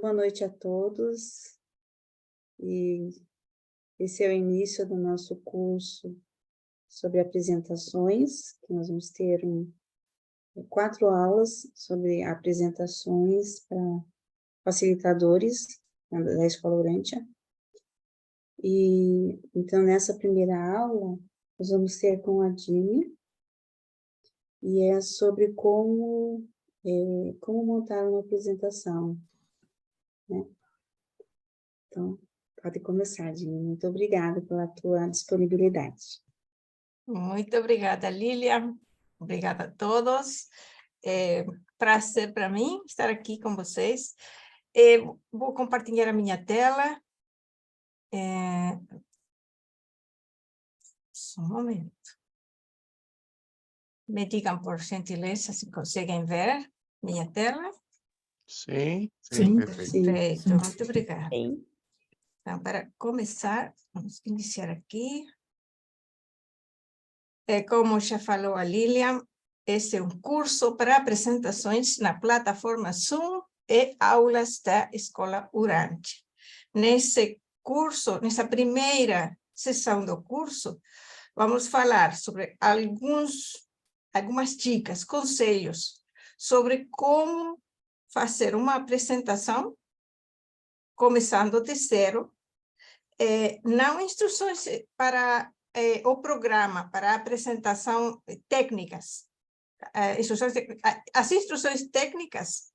Boa noite a todos, e esse é o início do nosso curso sobre apresentações, que nós vamos ter 4 aulas sobre apresentações para facilitadores da Escola Urantia. E, então, nessa primeira aula, nós vamos ter com a Dini, e é sobre como montar uma apresentação, né? Então, pode começar, Dini. Muito obrigada pela tua disponibilidade. Muito obrigada, Lilian. Obrigada a todos. Prazer para mim estar aqui com vocês. Vou compartilhar a minha tela. Só um momento. Me digam, por gentileza, se conseguem ver minha tela. Sim, Perfeito. Sim. Muito obrigada. Sim. Então, para começar, vamos iniciar aqui. Como já falou a Lilian, esse é um curso para apresentações na plataforma Zoom e aulas da Escola Urantia. Nesse curso, nessa primeira sessão do curso, vamos falar sobre algumas dicas, conselhos sobre como fazer uma apresentação, começando de zero, não instruções para o programa, para a apresentação técnicas. As instruções técnicas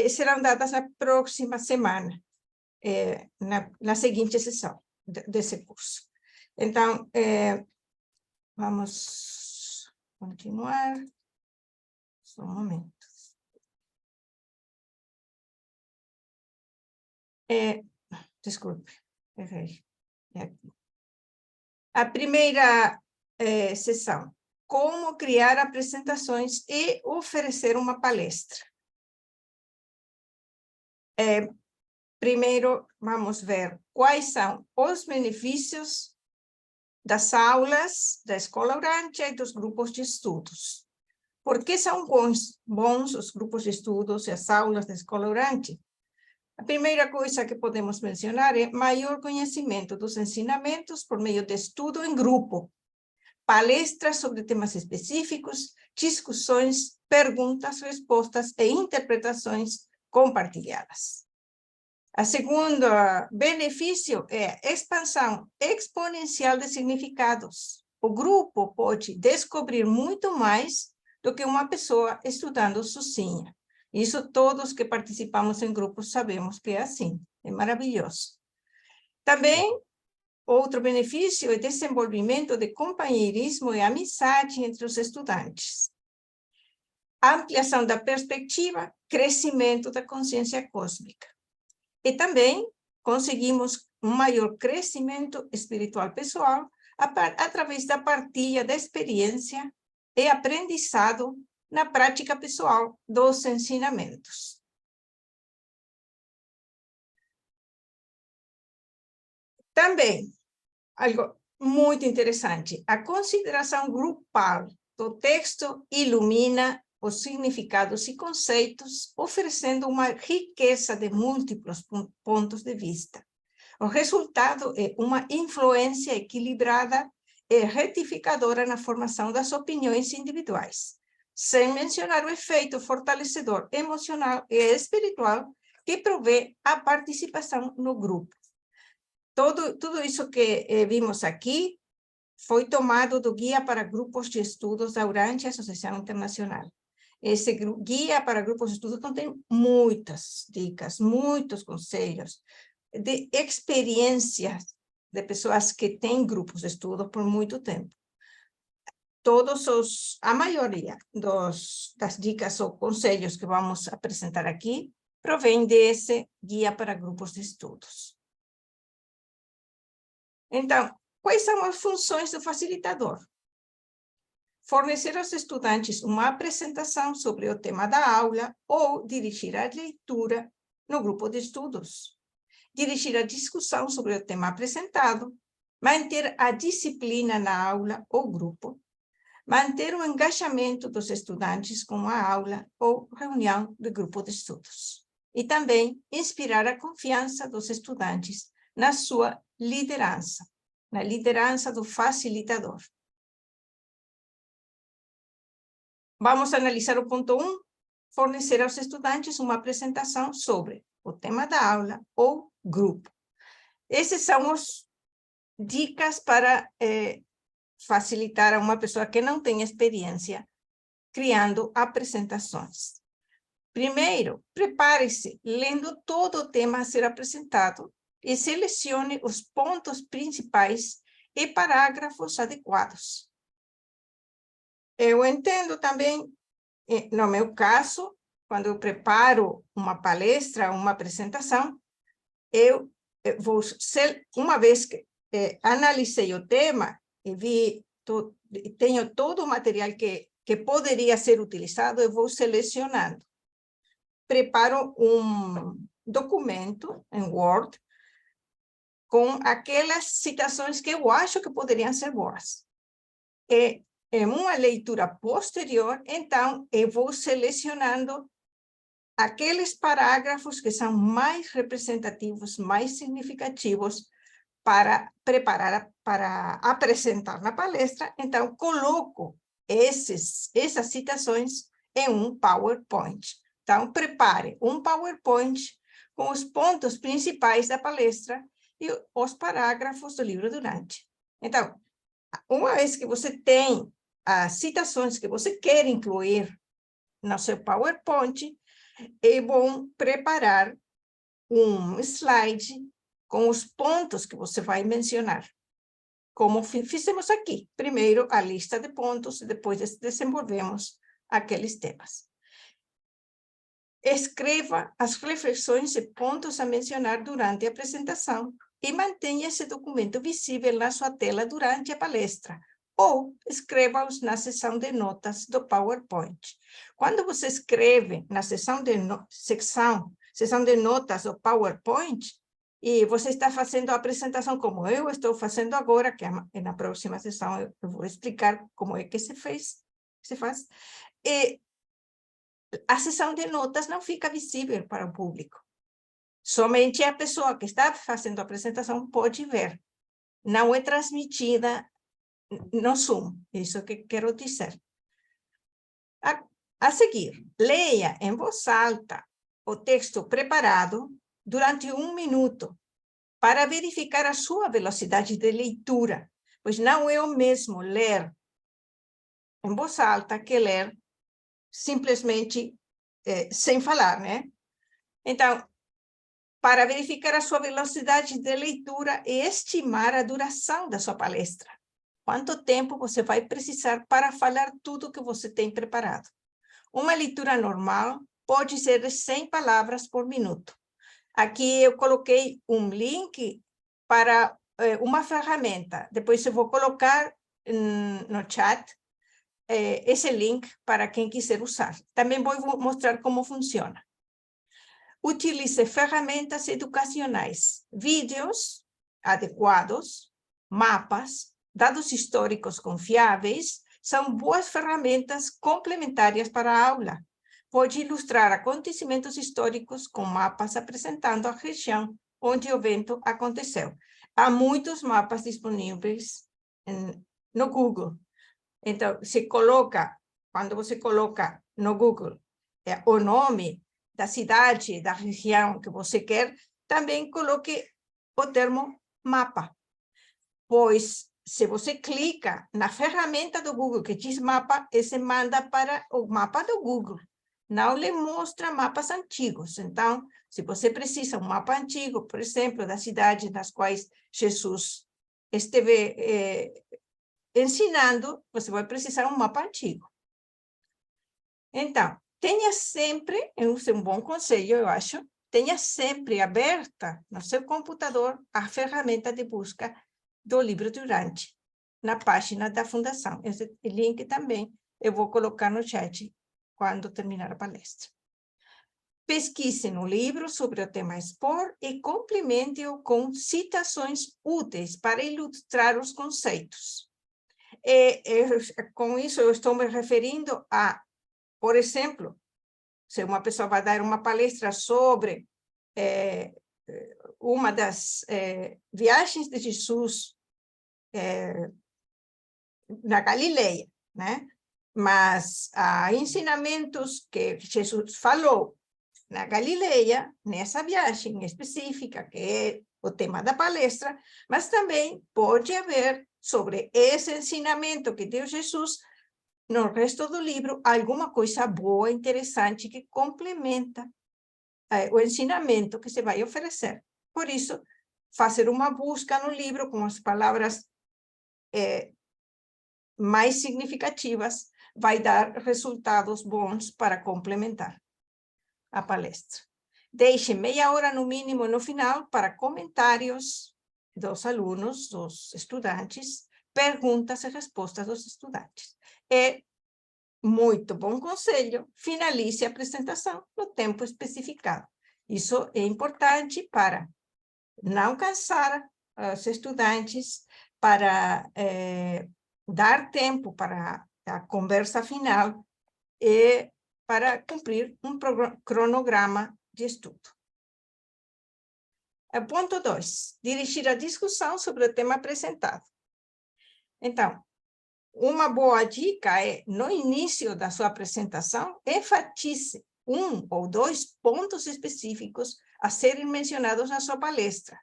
serão dadas na próxima semana, na seguinte sessão desse curso. Então, vamos continuar. Só um momento. Desculpe, errei. A primeira sessão, como criar apresentações e oferecer uma palestra. Primeiro, vamos ver quais são os benefícios das aulas da Escola Urantia e dos grupos de estudos. Por que são bons os grupos de estudos e as aulas da Escola Urantia? A primeira coisa que podemos mencionar é maior conhecimento dos ensinamentos por meio de estudo em grupo, palestras sobre temas específicos, discussões, perguntas, respostas e interpretações compartilhadas. A segunda benefício é a expansão exponencial de significados. O grupo pode descobrir muito mais do que uma pessoa estudando sozinha. Isso todos que participamos em grupos sabemos que é assim, é maravilhoso. Também, outro benefício é o desenvolvimento de companheirismo e amizade entre os estudantes. Ampliação da perspectiva, crescimento da consciência cósmica. E também conseguimos um maior crescimento espiritual pessoal através da partilha da experiência e aprendizado na prática pessoal dos ensinamentos. Também, algo muito interessante, a consideração grupal do texto ilumina os significados e conceitos, oferecendo uma riqueza de múltiplos pontos de vista. O resultado é uma influência equilibrada e retificadora na formação das opiniões individuais, sem mencionar o efeito fortalecedor emocional e espiritual que provê a participação no grupo. Tudo isso que vimos aqui foi tomado do Guia para Grupos de Estudos da Urantia Associação Internacional. Esse guia para grupos de estudo contém muitas dicas, muitos conselhos de experiências de pessoas que têm grupos de estudo por muito tempo. A maioria das dicas ou conselhos que vamos apresentar aqui provém desse guia para grupos de estudos. Então, quais são as funções do facilitador? Fornecer aos estudantes uma apresentação sobre o tema da aula ou dirigir a leitura no grupo de estudos. Dirigir a discussão sobre o tema apresentado, manter a disciplina na aula ou grupo, manter o engajamento dos estudantes com a aula ou reunião do grupo de estudos. e também inspirar a confiança dos estudantes na sua liderança, na liderança do facilitador. Vamos analisar o ponto 1, fornecer aos estudantes uma apresentação sobre o tema da aula ou grupo. Esses são os dicas para facilitar a uma pessoa que não tem experiência criando apresentações. Primeiro, prepare-se lendo todo o tema a ser apresentado e selecione os pontos principais e parágrafos adequados. Eu entendo também, no meu caso, quando eu preparo uma palestra, uma apresentação, eu vou, uma vez que analisei o tema e vi, tenho todo o material que poderia ser utilizado, eu vou selecionando. Preparo um documento em Word com aquelas citações que eu acho que poderiam ser boas. E em uma leitura posterior, então, eu vou selecionando aqueles parágrafos que são mais representativos, mais significativos para preparar, para apresentar na palestra. Então, coloco essas citações em um PowerPoint. Então, prepare um PowerPoint com os pontos principais da palestra e os parágrafos do livro Durante. Então, uma vez que você tem as citações que você quer incluir no seu PowerPoint, é bom preparar um slide com os pontos que você vai mencionar. Como fizemos aqui. Primeiro, a lista de pontos, e depois desenvolvemos aqueles temas. Escreva as reflexões e pontos a mencionar durante a apresentação e mantenha esse documento visível na sua tela durante a palestra, ou escreva-os na seção de notas do PowerPoint. Quando você escreve na seção de notas do PowerPoint, e você está fazendo a apresentação como eu estou fazendo agora, que na próxima sessão eu vou explicar como é que se faz, e a seção de notas não fica visível para o público. Somente a pessoa que está fazendo a apresentação pode ver. Não é transmitida no Zoom, isso que quero dizer. A seguir, leia em voz alta o texto preparado durante 1 minuto para verificar a sua velocidade de leitura, pois não é o mesmo ler em voz alta que ler simplesmente sem falar, né? Então, para verificar a sua velocidade de leitura e estimar a duração da sua palestra. Quanto tempo você vai precisar para falar tudo que você tem preparado? Uma leitura normal pode ser de 100 palavras por minuto. Aqui eu coloquei um link para uma ferramenta. Depois eu vou colocar no chat esse link para quem quiser usar. Também vou mostrar como funciona. Utilize ferramentas educacionais, vídeos adequados, mapas, dados históricos confiáveis, são boas ferramentas complementares para a aula. Pode ilustrar acontecimentos históricos com mapas apresentando a região onde o evento aconteceu. Há muitos mapas disponíveis no Google. Então, quando você coloca no Google o nome da cidade, da região que você quer, também coloque o termo mapa. Pois, se você clica na ferramenta do Google que diz mapa, esse manda para o mapa do Google. Não lhe mostra mapas antigos. Então, se você precisa um mapa antigo, por exemplo, da cidade nas quais Jesus esteve ensinando, você vai precisar um mapa antigo. Então, tenha sempre, esse é um bom conselho, eu acho, tenha sempre aberta no seu computador a ferramenta de busca do livro Durante, na página da Fundação. Esse link também eu vou colocar no chat quando terminar a palestra. Pesquise no livro sobre o tema a expor e complemente-o com citações úteis para ilustrar os conceitos. Com isso, eu estou me referindo a, por exemplo, se uma pessoa vai dar uma palestra sobre uma das viagens de Jesus na Galileia, né? Mas há ensinamentos que Jesus falou na Galileia, nessa viagem específica, que é o tema da palestra, mas também pode haver sobre esse ensinamento que deu Jesus no resto do livro alguma coisa boa, interessante, que complementa o ensinamento que se vai oferecer. Por isso, fazer uma busca no livro com as palavras mais significativas vai dar resultados bons para complementar a palestra. Deixe meia hora no mínimo no final para comentários dos alunos, dos estudantes, perguntas e respostas dos estudantes. É muito bom conselho, finalize a apresentação no tempo especificado. Isso é importante para não cansar os estudantes, para dar tempo para a conversa final e para cumprir um cronograma de estudo. Ponto 2, dirigir a discussão sobre o tema apresentado. Então, uma boa dica é, no início da sua apresentação, enfatize um ou dois pontos específicos a serem mencionados na sua palestra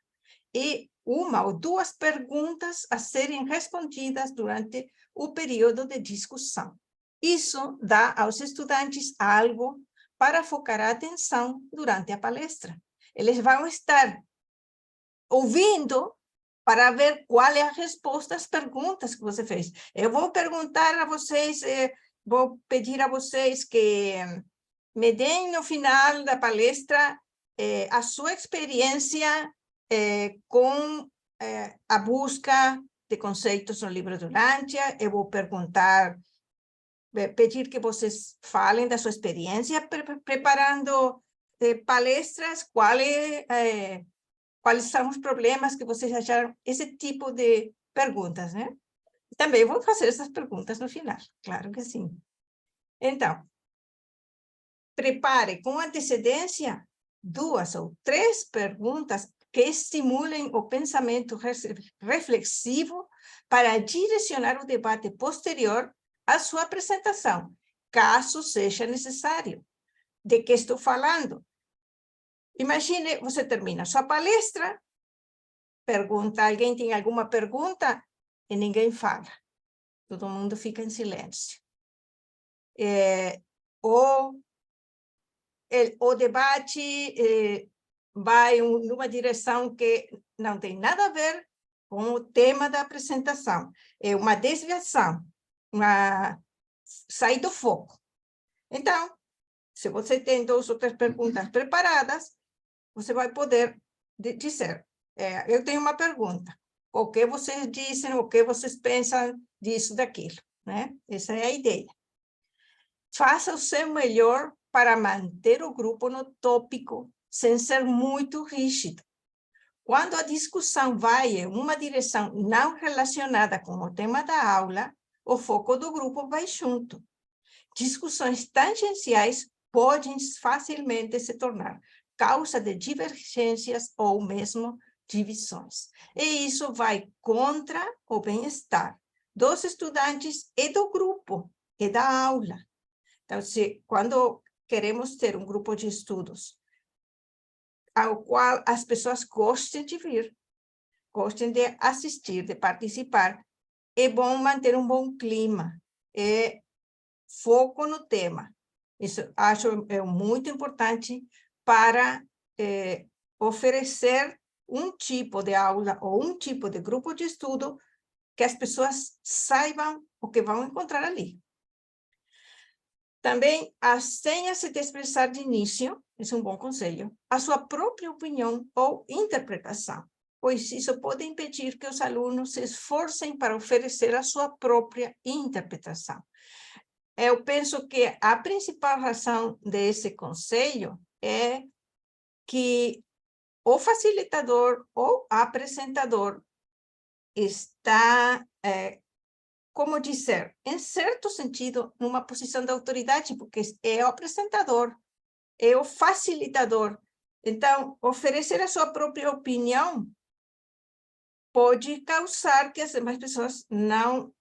e uma ou duas perguntas a serem respondidas durante o período de discussão. Isso dá aos estudantes algo para focar a atenção durante a palestra. Eles vão estar ouvindo para ver qual é a resposta às perguntas que você fez. Eu vou perguntar a vocês, vou pedir a vocês que me deem no final da palestra a sua experiência com a busca de conceitos no livro do Urantia. Eu vou perguntar, pedir que vocês falem da sua experiência preparando palestras, quais são os problemas que vocês acharam, esse tipo de perguntas, né? Também vou fazer essas perguntas no final, claro que sim. Então, prepare com antecedência 2 ou 3 perguntas que estimulem o pensamento reflexivo para direcionar o debate posterior à sua apresentação, caso seja necessário. De que estou falando? Imagine, você termina sua palestra, alguém tem alguma pergunta e ninguém fala. Todo mundo fica em silêncio. O debate vai numa direção que não tem nada a ver com o tema da apresentação. É uma desviação, sair do foco. Então, se você tem 2 ou 3 perguntas preparadas, você vai poder dizer, eu tenho uma pergunta. O que vocês dizem, o que vocês pensam disso, daquilo, né? Essa é a ideia. Faça o seu melhor para manter o grupo no tópico, sem ser muito rígido. Quando a discussão vai em uma direção não relacionada com o tema da aula, o foco do grupo vai junto. Discussões tangenciais podem facilmente se tornar causa de divergências ou mesmo divisões. E isso vai contra o bem-estar dos estudantes e do grupo e da aula. Então, quando queremos ter um grupo de estudos ao qual as pessoas gostem de vir, gostem de assistir, de participar, é bom manter um bom clima, foco no tema. Isso acho muito importante para oferecer um tipo de aula ou um tipo de grupo de estudo que as pessoas saibam o que vão encontrar ali. Também, abstenha-se de expressar de início, esse é um bom conselho, a sua própria opinião ou interpretação, pois isso pode impedir que os alunos se esforcem para oferecer a sua própria interpretação. Eu penso que a principal razão desse conselho é que o facilitador ou apresentador está, como dizer, em certo sentido, numa posição de autoridade, porque é o apresentador, é o facilitador. Então, oferecer a sua própria opinião pode causar que as demais pessoas não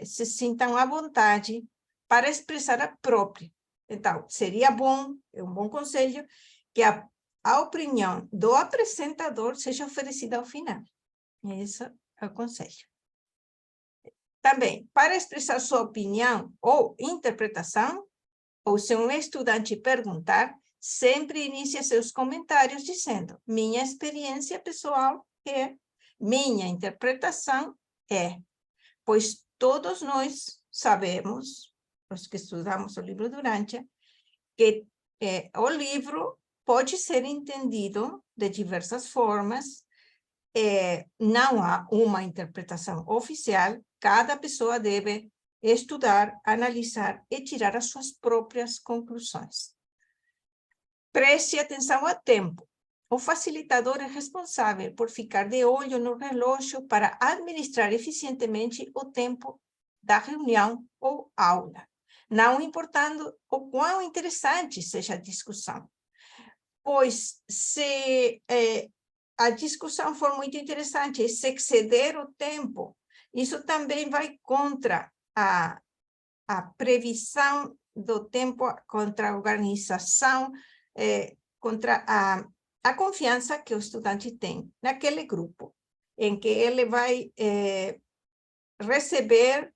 se sintam à vontade para expressar a própria. Então, seria bom, é um bom conselho, que a opinião do apresentador seja oferecida ao final. Esse é o conselho. Também, para expressar sua opinião ou interpretação, ou se um estudante perguntar, sempre inicie seus comentários dizendo: minha experiência pessoal é, minha interpretação é. Pois todos nós sabemos, os que estudamos o livro Durantia, que o livro pode ser entendido de diversas formas, não há uma interpretação oficial, cada pessoa deve estudar, analisar e tirar as suas próprias conclusões. Preste atenção ao tempo. O facilitador é responsável por ficar de olho no relógio para administrar eficientemente o tempo da reunião ou aula, não importando o quão interessante seja a discussão. Pois, se a discussão for muito interessante e se exceder o tempo, isso também vai contra a previsão do tempo, contra a organização, contra a confiança que o estudante tem naquele grupo, em que ele vai receber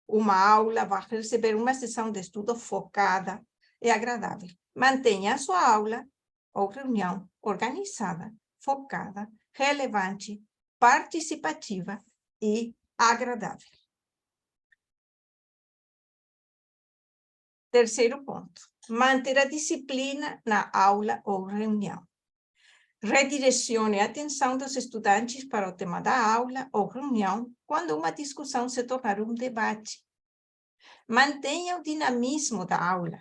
uma aula, vai receber uma sessão de estudo focada e agradável. Mantenha a sua aula ou reunião organizada, focada, relevante, participativa e agradável. Terceiro ponto, manter a disciplina na aula ou reunião. Redirecione a atenção dos estudantes para o tema da aula ou reunião quando uma discussão se tornar um debate. Mantenha o dinamismo da aula.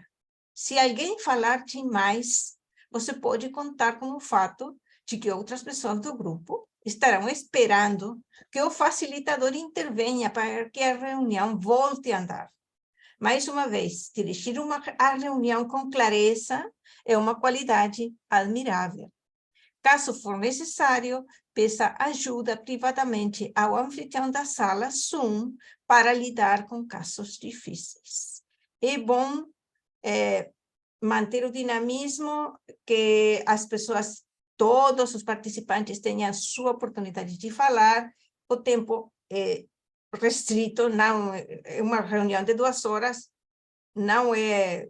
Se alguém falar demais, você pode contar com o fato de que outras pessoas do grupo estarão esperando que o facilitador intervenha para que a reunião volte a andar. Mais uma vez, dirigir a reunião com clareza é uma qualidade admirável. Caso for necessário, peça ajuda privadamente ao anfitrião da sala Zoom para lidar com casos difíceis. É bom manter o dinamismo, que as pessoas, todos os participantes tenham sua oportunidade de falar, o tempo restrito, não é uma reunião de 2 horas, não é,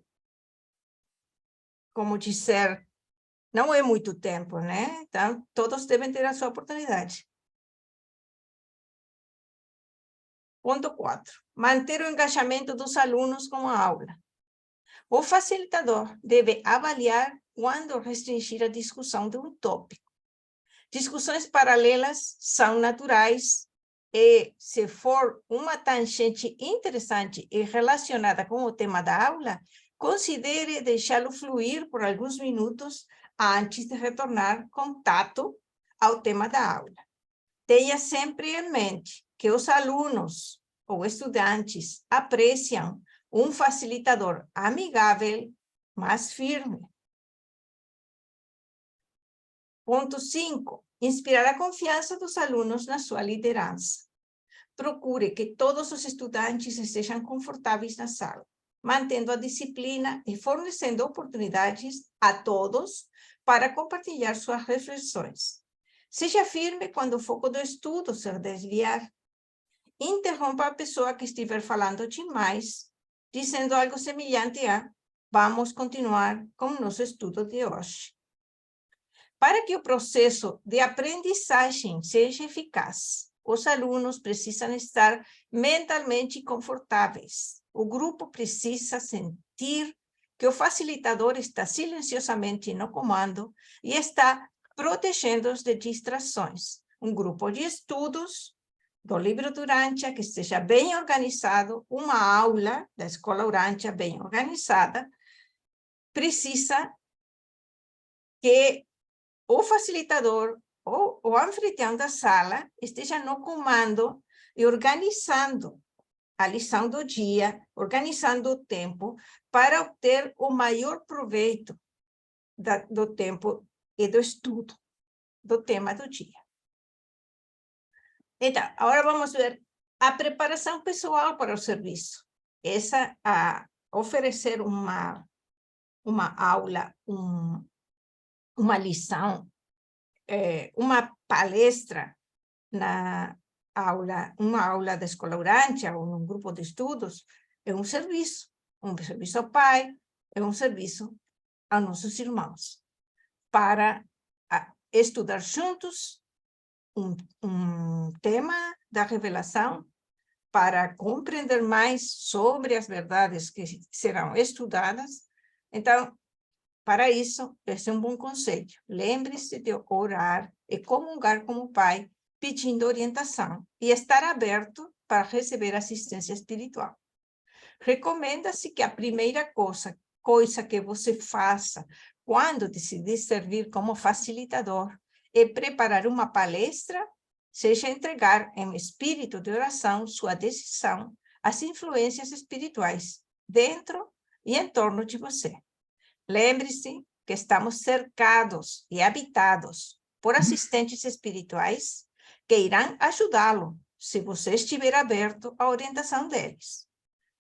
como dizer, não é muito tempo, né? Então, todos devem ter a sua oportunidade. Ponto 4. Manter o engajamento dos alunos com a aula. O facilitador deve avaliar quando restringir a discussão de um tópico. Discussões paralelas são naturais e, se for uma tangente interessante e relacionada com o tema da aula, considere deixá-lo fluir por alguns minutos antes de retornar contato ao tema da aula. Tenha sempre em mente que os alunos ou estudantes apreciam um facilitador amigável, mas firme. Ponto 5. Inspirar a confiança dos alunos na sua liderança. Procure que todos os estudantes estejam confortáveis na sala, mantendo a disciplina e fornecendo oportunidades a todos para compartilhar suas reflexões. Seja firme quando o foco do estudo se desviar. Interrompa a pessoa que estiver falando demais, dizendo algo semelhante a: vamos continuar com o nosso estudo de hoje. Para que o processo de aprendizagem seja eficaz, os alunos precisam estar mentalmente confortáveis. O grupo precisa sentir que o facilitador está silenciosamente no comando e está protegendo-os de distrações. Um grupo de estudos do livro Durantia que esteja bem organizado, uma aula da escola Durantia bem organizada, precisa que o facilitador ou o anfitrião da sala esteja no comando e organizando a lição do dia, organizando o tempo para obter o maior proveito do tempo e do estudo do tema do dia. Então, agora vamos ver a preparação pessoal para o serviço. Essa, oferecer uma aula, uma lição, uma palestra uma aula da Escola Urantia ou num grupo de estudos, é um serviço ao Pai, é um serviço aos nossos irmãos, para estudar juntos um tema da revelação, para compreender mais sobre as verdades que serão estudadas. Então, para isso, esse é um bom conselho. Lembre-se de orar e comungar como Pai, pedindo orientação e estar aberto para receber assistência espiritual. Recomenda-se que a primeira coisa que você faça quando decidir servir como facilitador é preparar uma palestra, seja entregar em espírito de oração sua decisão às influências espirituais dentro e em torno de você. Lembre-se que estamos cercados e habitados por assistentes espirituais que irão ajudá-lo se você estiver aberto à orientação deles.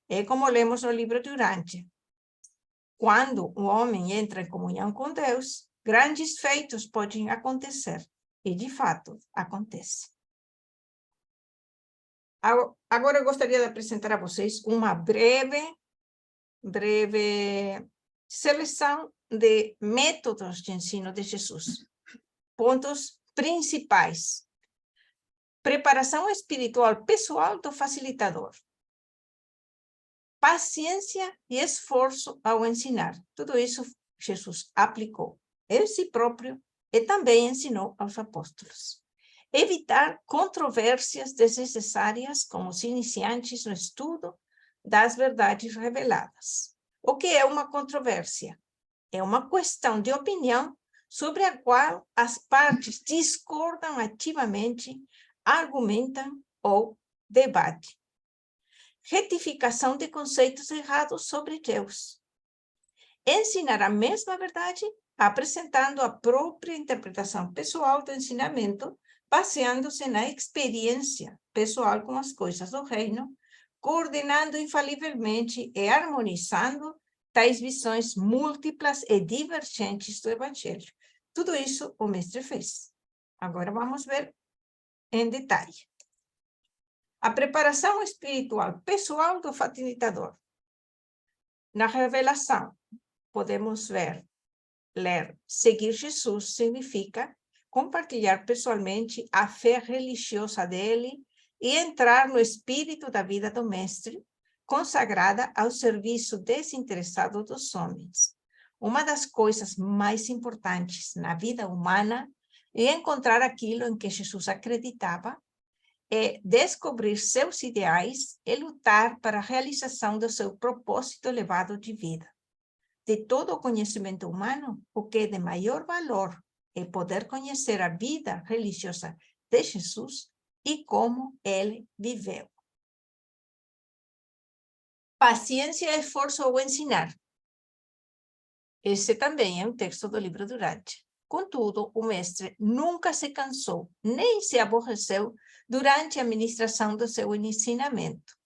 É como lemos no livro de Urantia. Quando o homem entra em comunhão com Deus, grandes feitos podem acontecer. E, de fato, acontece. Agora eu gostaria de apresentar a vocês uma breve seleção de métodos de ensino de Jesus. Pontos principais. Preparação espiritual pessoal do facilitador. Paciência e esforço ao ensinar. Tudo isso Jesus aplicou em si próprio e também ensinou aos apóstolos. Evitar controvérsias desnecessárias com os iniciantes no estudo das verdades reveladas. O que é uma controvérsia? É uma questão de opinião sobre a qual as partes discordam ativamente, argumentam ou debatem. Retificação de conceitos errados sobre Deus. Ensinar a mesma verdade, apresentando a própria interpretação pessoal do ensinamento, baseando-se na experiência pessoal com as coisas do reino, coordenando infalivelmente e harmonizando tais visões múltiplas e divergentes do Evangelho. Tudo isso o mestre fez. Agora vamos ver em detalhe. A preparação espiritual pessoal do facilitador. Na revelação, podemos ler, seguir Jesus significa compartilhar pessoalmente a fé religiosa dele e entrar no espírito da vida do mestre, consagrada ao serviço desinteressado dos homens. Uma das coisas mais importantes na vida humana é encontrar aquilo em que Jesus acreditava, é descobrir seus ideais e lutar para a realização do seu propósito elevado de vida. De todo o conhecimento humano, o que é de maior valor é poder conhecer a vida religiosa de Jesus e como ele viveu. Paciência e esforço ao ensinar. Esse também é um texto do livro do Urantia. Contudo, o mestre nunca se cansou, nem se aborreceu durante a ministração do seu ensinamento.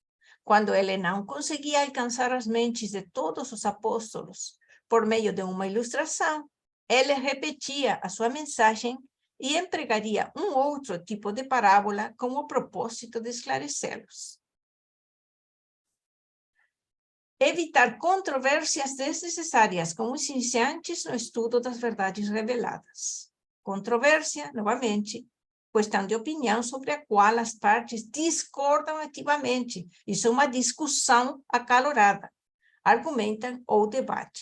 Quando ele não conseguia alcançar as mentes de todos os apóstolos por meio de uma ilustração, ele repetia a sua mensagem e empregaria um outro tipo de parábola com o propósito de esclarecê-los. Evitar controvérsias desnecessárias com os iniciantes no estudo das verdades reveladas. Controvérsia, novamente, questão de opinião sobre a qual as partes discordam ativamente. Isso é uma discussão acalorada. Argumentam ou debatem.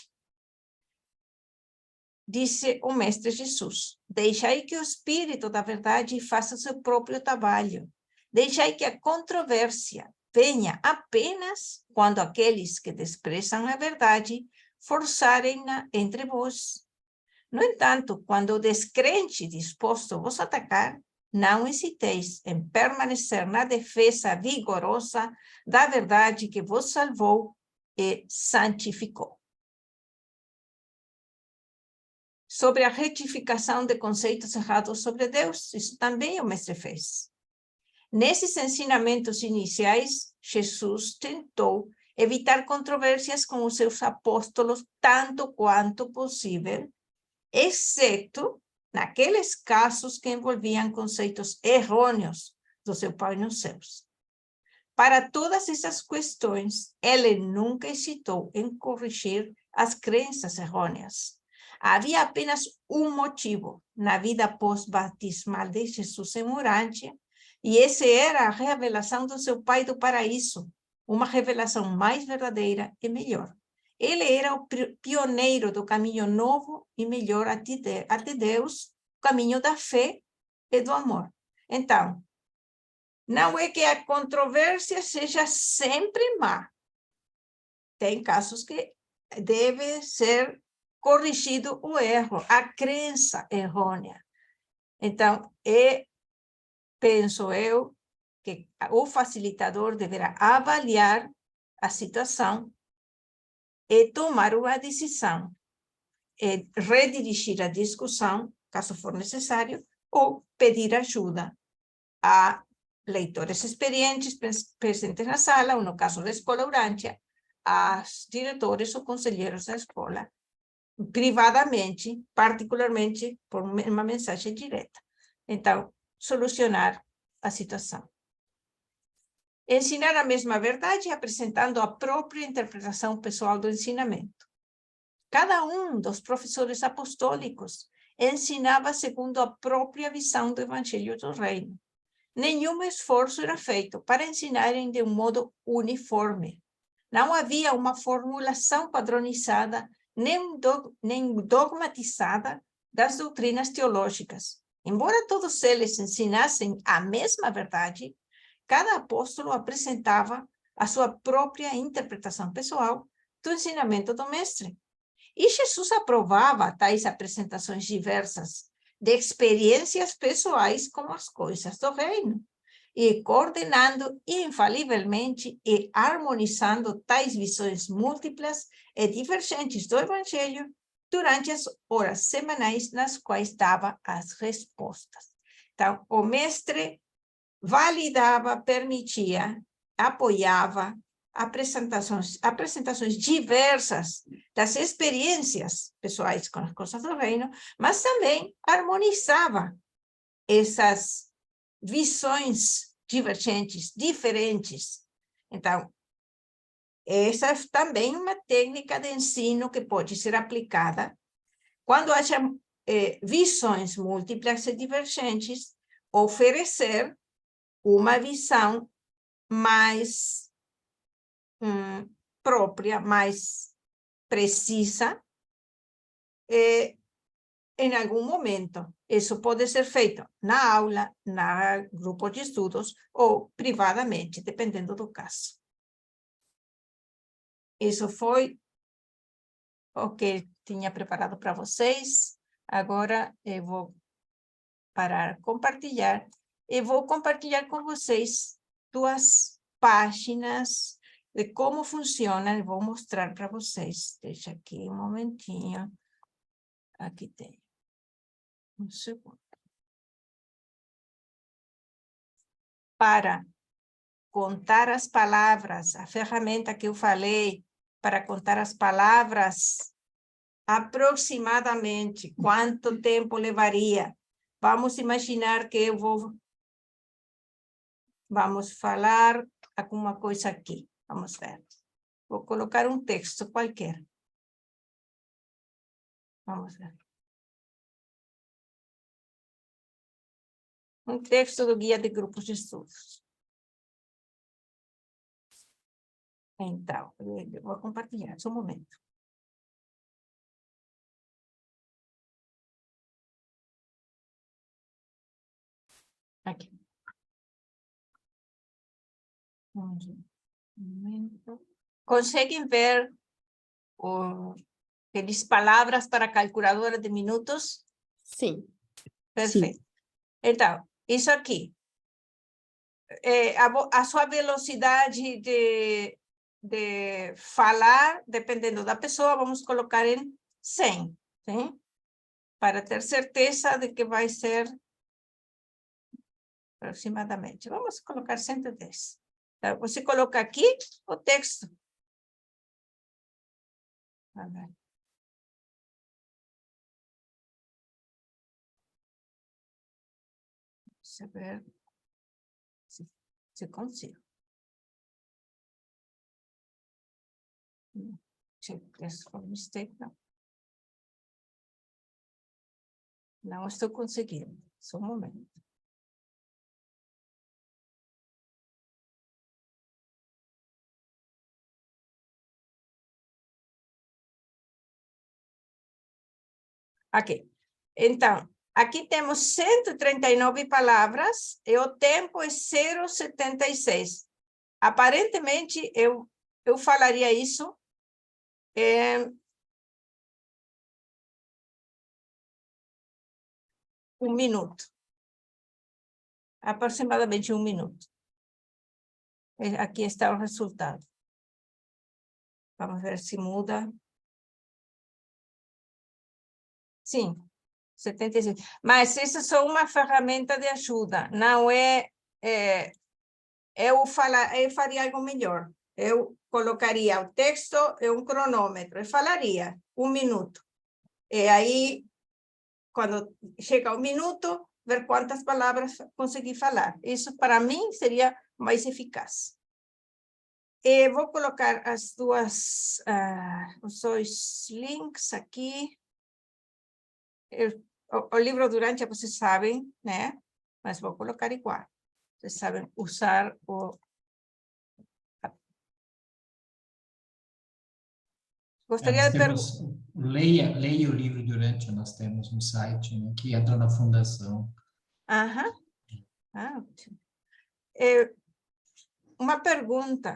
Disse o Mestre Jesus, deixai que o Espírito da verdade faça seu próprio trabalho. Deixai que a controvérsia venha apenas quando aqueles que desprezam a verdade forçarem-na entre vós. No entanto, quando o descrente disposto vos atacar, não hesiteis em permanecer na defesa vigorosa da verdade que vos salvou e santificou. Sobre a retificação de conceitos errados sobre Deus, isso também o mestre fez. Nesses ensinamentos iniciais, Jesus tentou evitar controvérsias com os seus apóstolos tanto quanto possível, exceto naqueles casos que envolviam conceitos errôneos do seu Pai nos céus. Para todas essas questões, ele nunca hesitou em corrigir as crenças errôneas. Havia apenas um motivo na vida pós-batismal de Jesus em Urântia, e esse era a revelação do seu Pai do paraíso, uma revelação mais verdadeira e melhor. Ele era o pioneiro do caminho novo e melhor até Deus, o caminho da fé e do amor. Então, não é que a controvérsia seja sempre má. Tem casos que deve ser corrigido o erro, a crença errônea. Então, penso eu que o facilitador deverá avaliar a situação e tomar uma decisão, e redirigir a discussão, caso for necessário, ou pedir ajuda a leitores experientes presentes na sala, ou no caso da escola Urântia, a diretores ou conselheiros da escola, privadamente, particularmente por uma mensagem direta. Então, solucionar a situação. Ensinar a mesma verdade apresentando a própria interpretação pessoal do ensinamento. Cada um dos professores apostólicos ensinava segundo a própria visão do Evangelho do Reino. Nenhum esforço era feito para ensinarem de um modo uniforme. Não havia uma formulação padronizada nem dogmatizada das doutrinas teológicas. Embora todos eles ensinassem a mesma verdade, cada apóstolo apresentava a sua própria interpretação pessoal do ensinamento do mestre. E Jesus aprovava tais apresentações diversas de experiências pessoais com as coisas do reino, e coordenando infalivelmente e harmonizando tais visões múltiplas e divergentes do Evangelho durante as horas semanais nas quais dava as respostas. Então, o mestre validava, permitia, apoiava apresentações diversas das experiências pessoais com as coisas do reino, mas também harmonizava essas visões divergentes, diferentes. Então, essa é também uma técnica de ensino que pode ser aplicada quando haja visões múltiplas e divergentes, oferecer uma visão mais própria, mais precisa, em algum momento. Isso pode ser feito na aula, na grupo de estudos ou privadamente, dependendo do caso. Isso foi o que tinha preparado para vocês. Agora eu vou parar, compartilhar, e vou compartilhar com vocês 2 páginas de como funciona. Eu vou mostrar para vocês. Deixa aqui um momentinho. Aqui tem. Um segundo. Para contar as palavras, a ferramenta que eu falei, para contar as palavras, aproximadamente, quanto tempo levaria? Vamos imaginar que eu vamos falar alguma coisa aqui. Vamos ver. Vou colocar um texto qualquer. Vamos ver. Um texto do Guia de Grupos de Estudos. Então, eu vou compartilhar, só um momento. Aqui. Um momento. Conseguem ver aquelas palavras para calculadora de minutos? Sim. Perfeito. Sim. Então, Isso aqui. A sua velocidade de falar, dependendo da pessoa, vamos colocar em 100, sim? Para ter certeza de que vai ser aproximadamente. Vamos colocar 110. Então, você coloca aqui o texto. A ver. Deixa eu ver se consigo. Check this for mistake, não. Não estou conseguindo. Só um momento. Aqui. Então, aqui temos 139 palavras e o tempo é 0,76. Aparentemente, eu falaria isso em 1 minuto. Aproximadamente 1 minuto. Aqui está o resultado. Vamos ver se muda. Sim, 76. Mas isso é só uma ferramenta de ajuda. Não é... eu faria algo melhor. Eu colocaria o texto e um cronômetro. Eu falaria 1 minuto. E aí, quando chega 1 minuto, ver quantas palavras consegui falar. Isso, para mim, seria mais eficaz. E vou colocar os dois links aqui. O livro Durante, vocês sabem, né? Mas vou colocar igual. Vocês sabem usar o... Gostaria de perguntar... Leia o livro Durante, nós temos um site, né, que entra na fundação. Aham. Ótimo. Uma pergunta.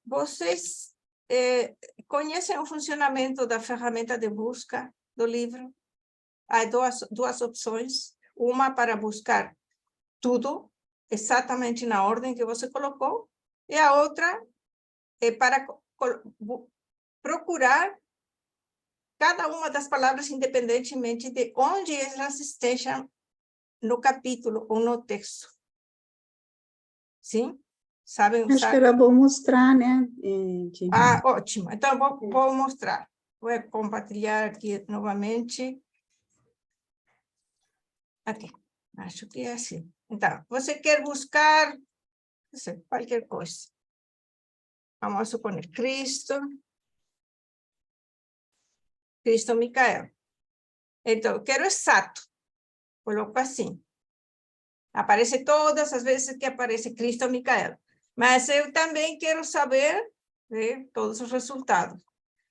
Vocês conhecem o funcionamento da ferramenta de busca do livro? Há duas opções. Uma para buscar tudo, exatamente na ordem que você colocou, e a outra é para procurar cada uma das palavras independentemente de onde elas estejam no capítulo ou no texto. Sim? Sabem usar? Acho que era bom mostrar, né? Ótimo. Então, vou mostrar. Vou compartilhar aqui novamente. Aqui. Acho que é assim. Então, você quer buscar, não sei, qualquer coisa. Vamos supor Cristo Micael. Então, eu quero exato. Coloco assim. Aparece todas as vezes que aparece Cristo Micael. Mas eu também quero saber, né, todos os resultados.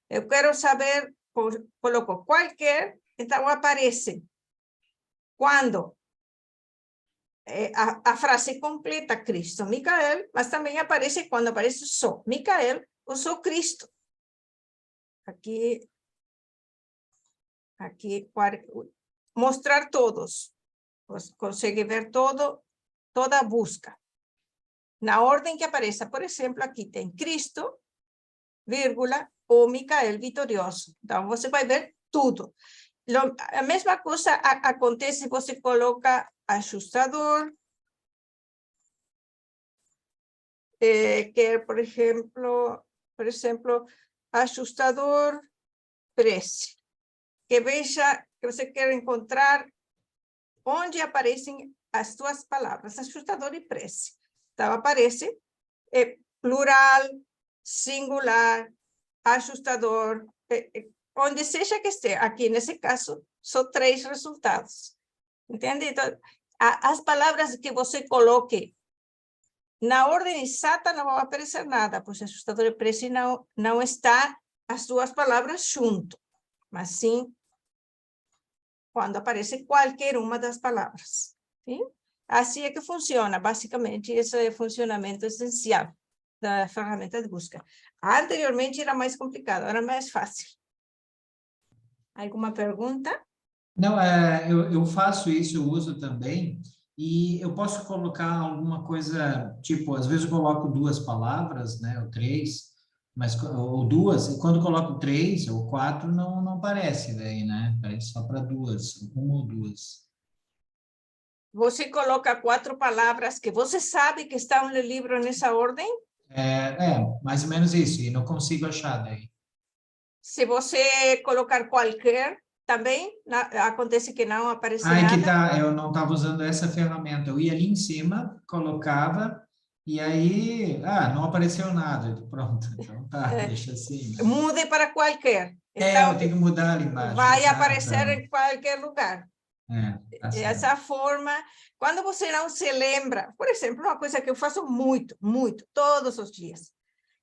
Eu quero saber, coloco qualquer, então aparece quando a frase completa Cristo Micael, mas também aparece quando aparece só Micael ou só Cristo. Aqui, mostrar todos. Você consegue ver toda a busca. Na ordem que apareça, por exemplo, aqui tem Cristo, vírgula, ou Micael vitorioso. Então, você vai ver tudo. A mesma coisa acontece se você coloca ajustador, que, por exemplo, ajustador preço. Que veja que você quer encontrar onde aparecem as duas palavras, ajustador e preço. Então, aparece plural, singular, ajustador, onde seja que esteja. Aqui, nesse caso, são 3 resultados. Entende? Então, as palavras que você coloque na ordem exata não vai aparecer nada, pois ajustador e preço não está as duas palavras junto, mas sim quando aparece qualquer uma das palavras. Sim? Assim é que funciona, basicamente, esse é o funcionamento essencial da ferramenta de busca. Anteriormente era mais complicado, agora é mais fácil. Alguma pergunta? Não, eu faço isso, eu uso também, e eu posso colocar alguma coisa, tipo, às vezes eu coloco 2 palavras, né, ou 3, ou 2, e quando coloco 3 ou 4, não aparece daí, né? Aparece só para 2, 1 ou 2. Você coloca 4 palavras que você sabe que estão no livro nessa ordem. Mais ou menos isso, e não consigo achar daí. Se você colocar qualquer, também acontece que não aparece Ah, é que nada. tá, eu não estava usando essa ferramenta. Eu ia ali em cima, colocava, e aí, não apareceu nada. Pronto, então tá, deixa assim, né? Mude para qualquer. Então, Eu tenho que mudar ali embaixo, vai aparecer exato. em qualquer lugar. Tá certo. Essa forma, quando você não se lembra, por exemplo, uma coisa que eu faço muito, muito, todos os dias.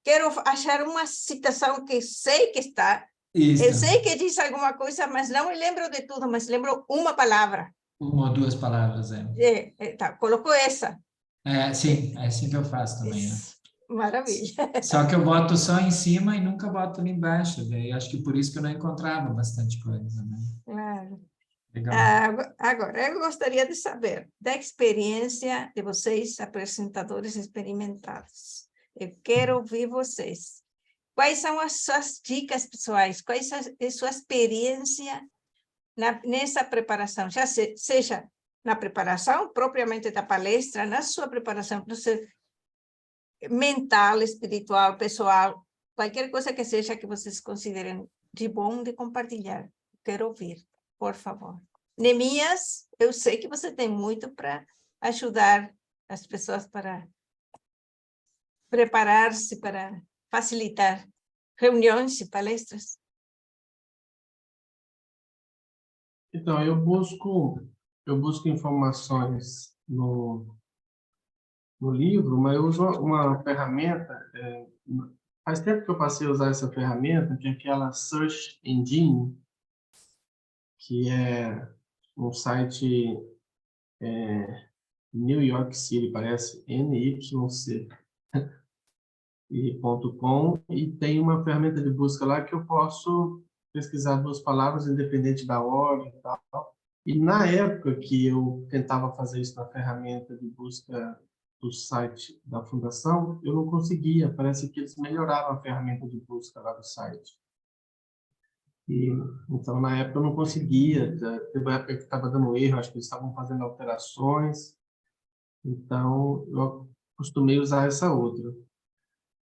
Quero achar uma citação que sei que está, eu Isso, sei que diz alguma coisa, mas não me lembro de tudo, mas lembro uma palavra. 1 ou 2 palavras, Tá, coloco essa. Sim, é assim que eu faço também, né? Maravilha. Só que eu boto só em cima e nunca boto ali embaixo. Daí acho que por isso que eu não encontrava bastante coisa, né? Claro. Legal. Agora, eu gostaria de saber da experiência de vocês, apresentadores experimentados. Eu quero ouvir vocês. Quais são as suas dicas pessoais? Quais é a sua experiência nessa preparação? Já seja na preparação propriamente da palestra, na sua preparação mental, espiritual, pessoal, qualquer coisa que seja que vocês considerem de bom de compartilhar. Quero ouvir, por favor. Neemias, eu sei que você tem muito para ajudar as pessoas para preparar-se, para facilitar reuniões e palestras. Então, eu busco informações no livro, mas eu uso uma ferramenta. Faz tempo que eu passei a usar essa ferramenta, que é aquela Search Engine, que é um site New York City, parece, NYC. .com, e tem uma ferramenta de busca lá que eu posso pesquisar 2 palavras, independente da ordem e tal. E na época que eu tentava fazer isso na ferramenta de busca do site da fundação, eu não conseguia. Parece que eles melhoraram a ferramenta de busca lá do site. Então, na época, eu não conseguia. Teve uma época que estava dando erro, acho que eles estavam fazendo alterações. Então, eu costumei usar essa outra.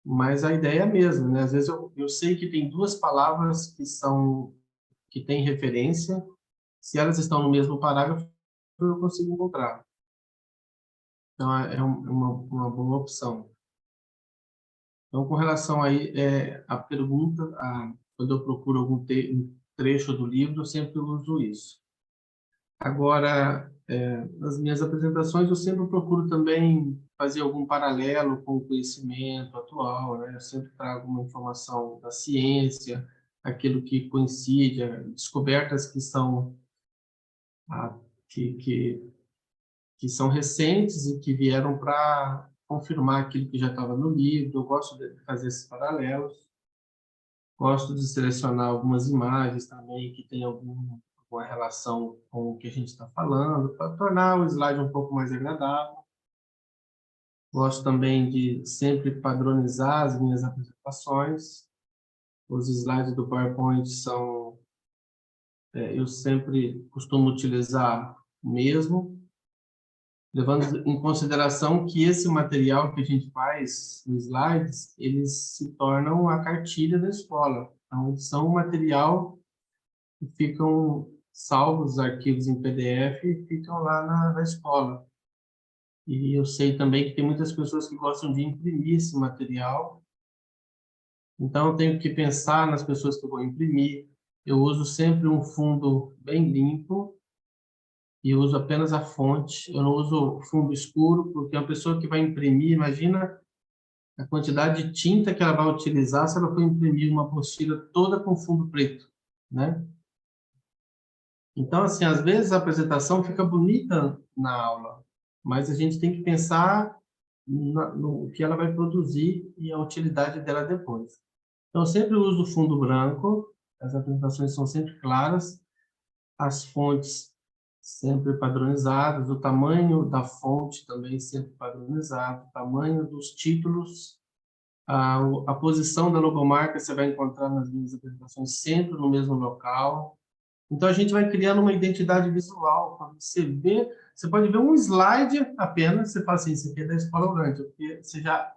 Mas a ideia é a mesma, né? Às vezes eu sei que tem 2 palavras que têm referência. Se elas estão no mesmo parágrafo, eu consigo encontrar. Então, é uma boa opção. Então, com relação aí a pergunta, quando eu procuro algum trecho do livro, eu sempre uso isso. Agora, nas minhas apresentações, eu sempre procuro também fazer algum paralelo com o conhecimento atual, né? Eu sempre trago uma informação da ciência, aquilo que coincide, descobertas que são ah, que são recentes e que vieram para confirmar aquilo que já estava no livro. Eu gosto de fazer esses paralelos. Gosto de selecionar algumas imagens também que tem alguma relação com o que a gente está falando, para tornar o slide um pouco mais agradável. Gosto também de sempre padronizar as minhas apresentações. Os slides do PowerPoint eu sempre costumo utilizar o mesmo, levando em consideração que esse material que a gente faz nos slides, eles se tornam a cartilha da escola. Então, são um material que ficam salvos os arquivos em PDF e ficam lá na escola. E eu sei também que tem muitas pessoas que gostam de imprimir esse material. Então, eu tenho que pensar nas pessoas que eu vou imprimir. Eu uso sempre um fundo bem limpo e uso apenas a fonte. Eu não uso fundo escuro, porque a pessoa que vai imprimir, imagina a quantidade de tinta que ela vai utilizar se ela for imprimir uma apostila toda com fundo preto, né? Então, assim, às vezes a apresentação fica bonita na aula, mas a gente tem que pensar no que ela vai produzir e a utilidade dela depois. Então, eu sempre uso fundo branco, as apresentações são sempre claras, as fontes sempre padronizadas, o tamanho da fonte também sempre padronizado, o tamanho dos títulos, a posição da logomarca você vai encontrar nas minhas apresentações sempre no mesmo local. Então, a gente vai criando uma identidade visual. Quando você vê, você pode ver um slide apenas, você fala assim, isso aqui é da Escola Orante, porque você já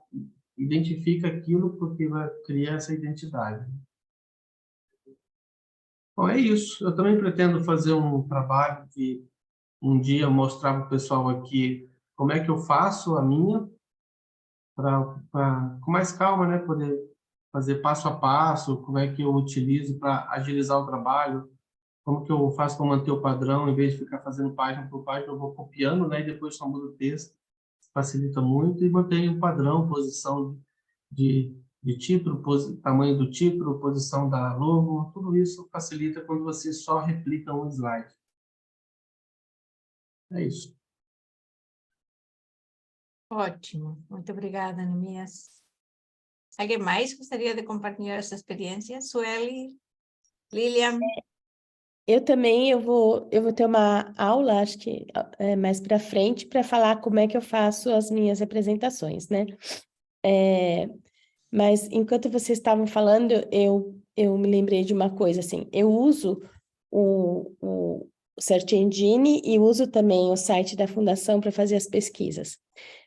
identifica aquilo porque vai criar essa identidade. Bom, é isso. Eu também pretendo fazer um trabalho de um dia mostrar para o pessoal aqui como é que eu faço a minha, com mais calma, né, poder fazer passo a passo, como é que eu utilizo para agilizar o trabalho, como que eu faço para manter o padrão, em vez de ficar fazendo página por página, eu vou copiando, né, e depois só mudo o texto, facilita muito, e mantenho o padrão, posição de título, tamanho do título, posição da logo, tudo isso facilita quando você só replica um slide. É isso. Ótimo, muito obrigada, Neemias. Alguém mais gostaria de compartilhar essa experiência? Sueli, Lilian? Eu também, eu vou ter uma aula, acho que mais para frente, para falar como é que eu faço as minhas apresentações, né? Mas enquanto vocês estavam falando, eu me lembrei de uma coisa, assim, eu uso o Search Engine e uso também o site da Fundação para fazer as pesquisas.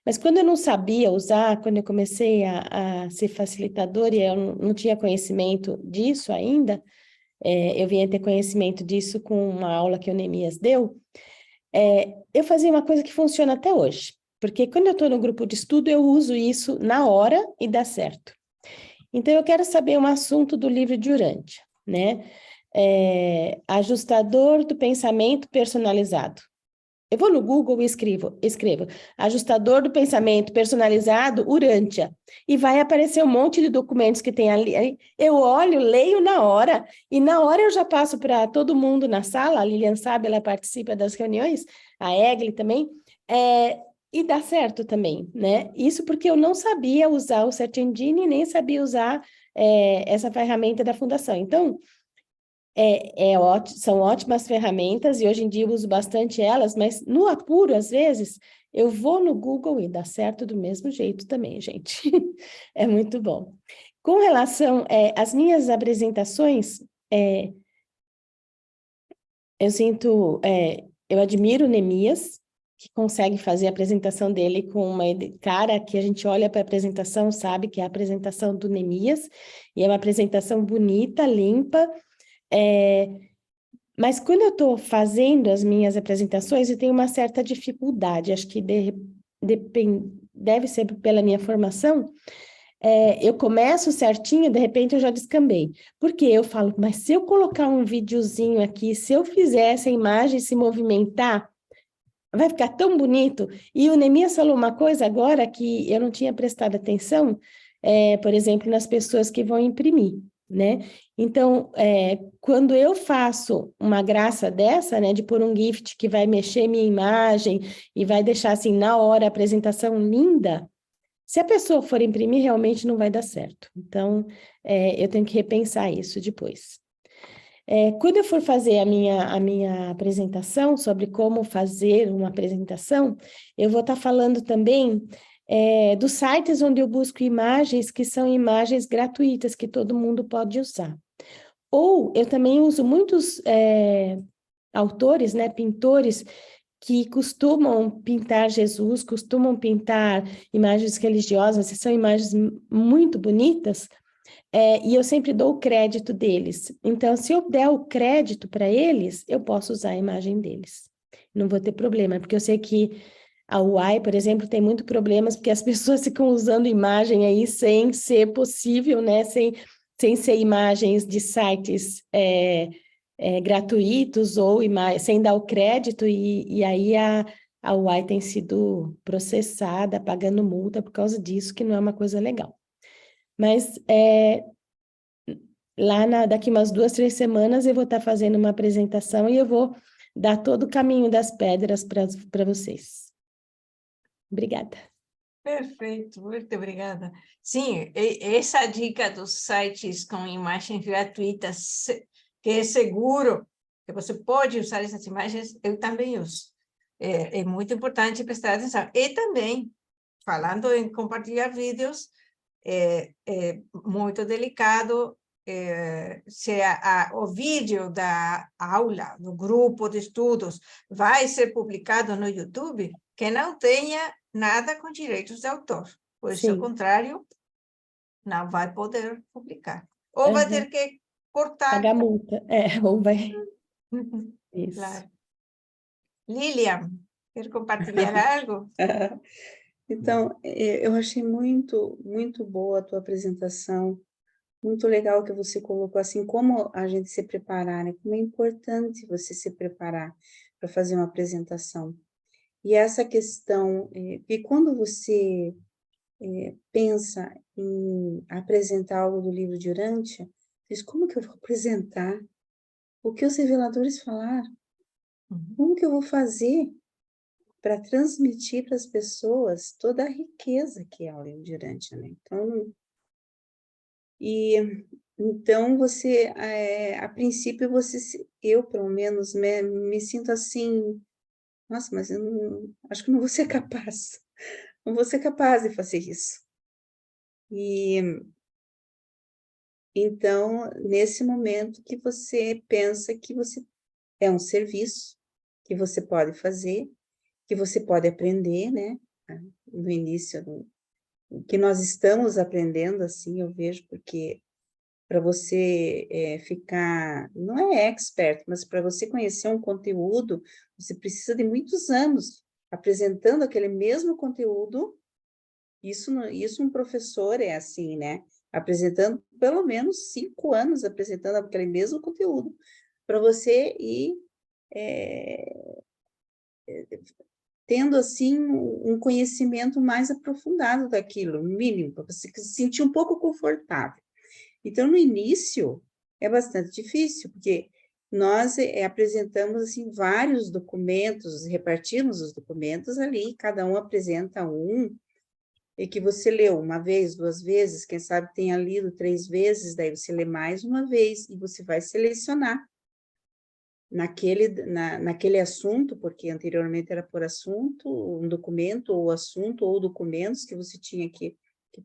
Mas quando eu não sabia usar, quando eu comecei a ser facilitadora e eu não tinha conhecimento disso ainda, eu vinha ter conhecimento disso com uma aula que o Neemias deu, eu fazia uma coisa que funciona até hoje, porque quando eu estou no grupo de estudo, eu uso isso na hora e dá certo. Então, eu quero saber um assunto do livro de Urântia, né? Ajustador do pensamento personalizado. Eu vou no Google e escrevo ajustador do pensamento personalizado Urântia, e vai aparecer um monte de documentos que tem ali. Eu olho, leio na hora, e na hora eu já passo para todo mundo na sala, a Lilian sabe, ela participa das reuniões, a Egli também, e dá certo também, né? Isso porque eu não sabia usar o Search Engine, nem sabia usar essa ferramenta da Fundação. Então, são ótimas ferramentas e hoje em dia eu uso bastante elas, mas no apuro, às vezes, eu vou no Google e dá certo do mesmo jeito também, gente. É muito bom. Com relação às minhas apresentações, eu admiro o Neemias, que consegue fazer a apresentação dele com uma cara que a gente olha para a apresentação, sabe que é a apresentação do Neemias, e é uma apresentação bonita, limpa. Mas quando eu estou fazendo as minhas apresentações, eu tenho uma certa dificuldade, acho que deve ser pela minha formação, eu começo certinho, de repente eu já descambei. Porque eu falo, mas se eu colocar um videozinho aqui, se eu fizer essa imagem se movimentar, vai ficar tão bonito. E o Neemias falou uma coisa agora que eu não tinha prestado atenção, por exemplo, nas pessoas que vão imprimir, né? Então, quando eu faço uma graça dessa, né, de pôr um gift que vai mexer minha imagem e vai deixar, assim, na hora a apresentação linda, se a pessoa for imprimir, realmente não vai dar certo. Então, eu tenho que repensar isso depois. Quando eu for fazer a minha apresentação sobre como fazer uma apresentação, eu vou estar falando também dos sites onde eu busco imagens que são imagens gratuitas, que todo mundo pode usar. Ou eu também uso muitos autores, né, pintores, que costumam pintar Jesus, costumam pintar imagens religiosas, e são imagens muito bonitas, e eu sempre dou o crédito deles. Então, se eu der o crédito para eles, eu posso usar a imagem deles. Não vou ter problema, porque eu sei que a UAI, por exemplo, tem muitos problemas, porque as pessoas ficam usando imagem aí sem ser possível, né? Sem ser imagens de sites gratuitos ou sem dar o crédito, e aí a UAI tem sido processada, pagando multa por causa disso, que não é uma coisa legal. Mas daqui umas 2, 3 semanas eu vou estar fazendo uma apresentação e eu vou dar todo o caminho das pedras para vocês. Obrigada. Perfeito, muito obrigada. Sim, essa dica dos sites com imagens gratuitas, que é seguro, que você pode usar essas imagens, eu também uso. É muito importante prestar atenção. E também, falando em compartilhar vídeos, é muito delicado se o vídeo da aula, do grupo de estudos, vai ser publicado no YouTube, que não tenha nada com direitos de autor. Pois, ao Sim. contrário, não vai poder publicar. Ou vai ter que cortar. Pagar multa. Ou vai... Isso. Claro. Lilian, quer compartilhar algo? Então, eu achei muito, muito boa a tua apresentação, muito legal que você colocou, assim, como a gente se preparar, né? Como é importante você se preparar para fazer uma apresentação. E essa questão, que quando você pensa em apresentar algo do livro de Urântia, diz, como que eu vou apresentar? O que os reveladores falaram? Como que eu vou fazer para transmitir para as pessoas toda a riqueza que é o livro de Urântia, né? Então você, a princípio, eu pelo menos me sinto assim, nossa, mas eu não, acho que não vou ser capaz, não vou ser capaz de fazer isso. E então, nesse momento que você pensa que você é um serviço que você pode fazer, que você pode aprender, né? No início, que nós estamos aprendendo, assim, eu vejo, porque para você ficar, não é expert, mas para você conhecer um conteúdo, você precisa de muitos anos apresentando aquele mesmo conteúdo. Isso um professor é assim, né? Apresentando pelo menos 5 anos, apresentando aquele mesmo conteúdo, para você ir tendo, assim, um conhecimento mais aprofundado daquilo, mínimo, para você se sentir um pouco confortável. Então, no início, é bastante difícil, porque nós apresentamos, assim, vários documentos, repartimos os documentos ali, cada um apresenta um, e que você leu uma vez, 2 vezes, quem sabe tenha lido 3 vezes, daí você lê mais uma vez, e você vai selecionar naquele assunto, porque anteriormente era por assunto, um documento, ou assunto, ou documentos que você tinha que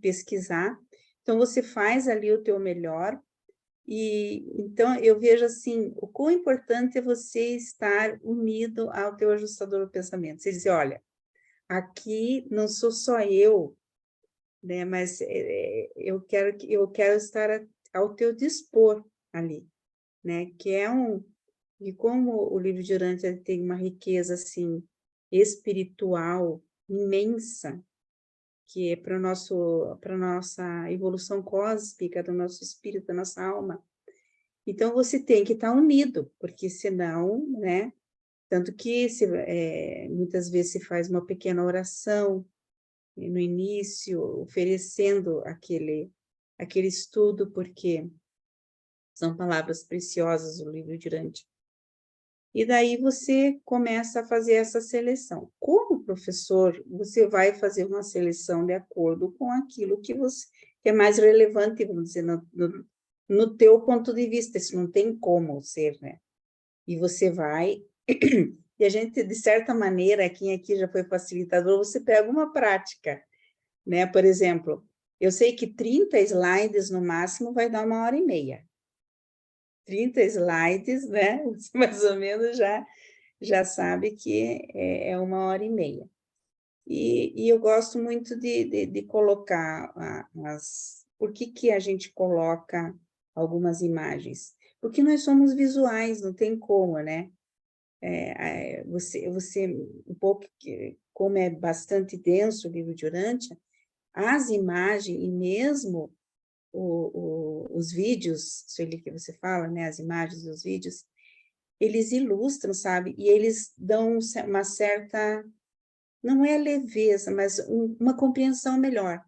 pesquisar. Então, você faz ali o teu melhor, e então eu vejo assim, o quão importante é você estar unido ao teu ajustador do pensamento. Você dizer, olha, aqui não sou só eu, né, mas eu quero estar ao teu dispor ali, né, que é e como o livro de Urântia tem uma riqueza, assim, espiritual imensa, que é para nossa evolução cósmica, do nosso espírito, da nossa alma. Então, você tem que estar unido, porque senão, né, tanto que muitas vezes se faz uma pequena oração no início, oferecendo aquele estudo, porque são palavras preciosas do livro de Urântia. E daí você começa a fazer essa seleção. Como professor, você vai fazer uma seleção de acordo com aquilo que é mais relevante, vamos dizer, no teu ponto de vista, isso não tem como ser, né? E você vai, e a gente, de certa maneira, quem aqui já foi facilitador, você pega uma prática, né? Por exemplo, eu sei que 30 slides no máximo vai dar 1h30. 30 slides, né? Mais ou menos já sabe que é 1h30. E eu gosto muito de colocar por que a gente coloca algumas imagens? Porque nós somos visuais, não tem como, né? Você um pouco, como é bastante denso o livro de Urântia, as imagens e mesmo os vídeos, Sueli, que você fala, né? As imagens dos vídeos, eles ilustram, sabe? E eles dão uma certa, não é leveza, mas uma compreensão melhor.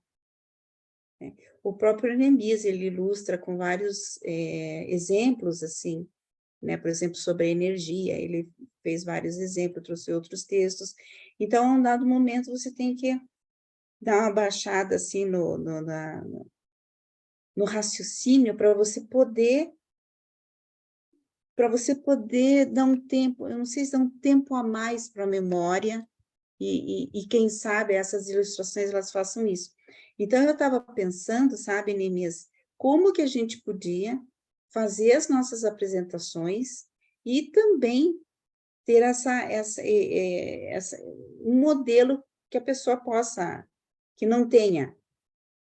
Né? O próprio Neemias, ele ilustra com vários exemplos, assim, né? Por exemplo, sobre a energia, ele fez vários exemplos, trouxe outros textos. Então, a um dado momento, você tem que dar uma baixada, assim, no raciocínio, para você poder para você poder dar um tempo, eu não sei se dá um tempo a mais para a memória, e quem sabe essas ilustrações elas façam isso. Então, eu estava pensando, sabe, Neemias, como que a gente podia fazer as nossas apresentações e também ter um modelo que a pessoa possa, que não tenha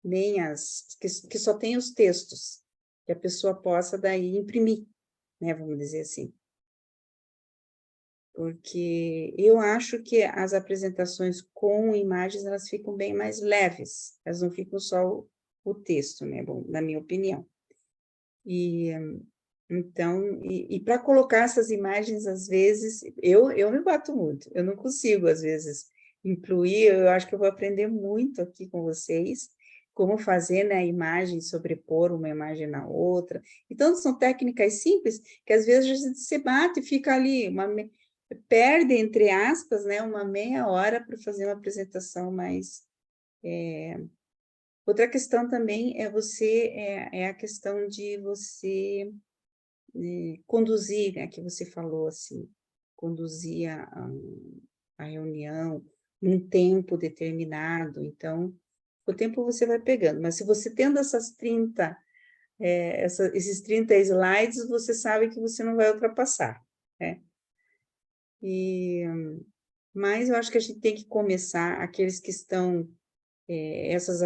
nem que só tenha os textos, que a pessoa possa daí imprimir, né, vamos dizer assim. Porque eu acho que as apresentações com imagens, elas ficam bem mais leves, elas não ficam só o texto, né, bom, na minha opinião. Então, para colocar essas imagens, às vezes, eu me bato muito, eu não consigo, às vezes, incluir, eu acho que eu vou aprender muito aqui com vocês, como fazer, né, a imagem, sobrepor uma imagem na outra. Então, são técnicas simples, que às vezes a gente se bate e fica ali, perde, entre aspas, né, uma meia hora para fazer uma apresentação mais... Outra questão também é a questão de você conduzir, né, que você falou assim, conduzir a reunião num tempo determinado, então, o tempo você vai pegando, mas se você tendo esses 30 slides, você sabe que você não vai ultrapassar, né? Mas eu acho que a gente tem que começar, aqueles que estão, essas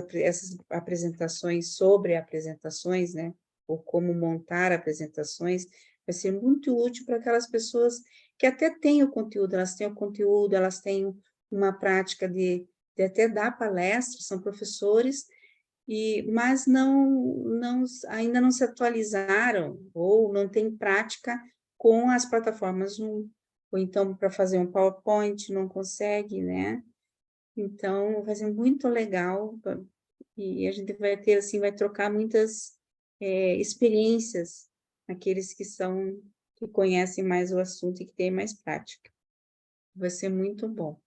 apresentações sobre apresentações, né? Ou como montar apresentações, vai ser muito útil para aquelas pessoas que até têm o conteúdo, elas têm uma prática de até dar palestras, são professores, mas ainda não se atualizaram, ou não têm prática com as plataformas Zoom, ou então para fazer um PowerPoint não consegue, né? Então, vai ser muito legal, e a gente vai ter, assim, vai trocar muitas experiências, aqueles que conhecem mais o assunto e que têm mais prática. Vai ser muito bom.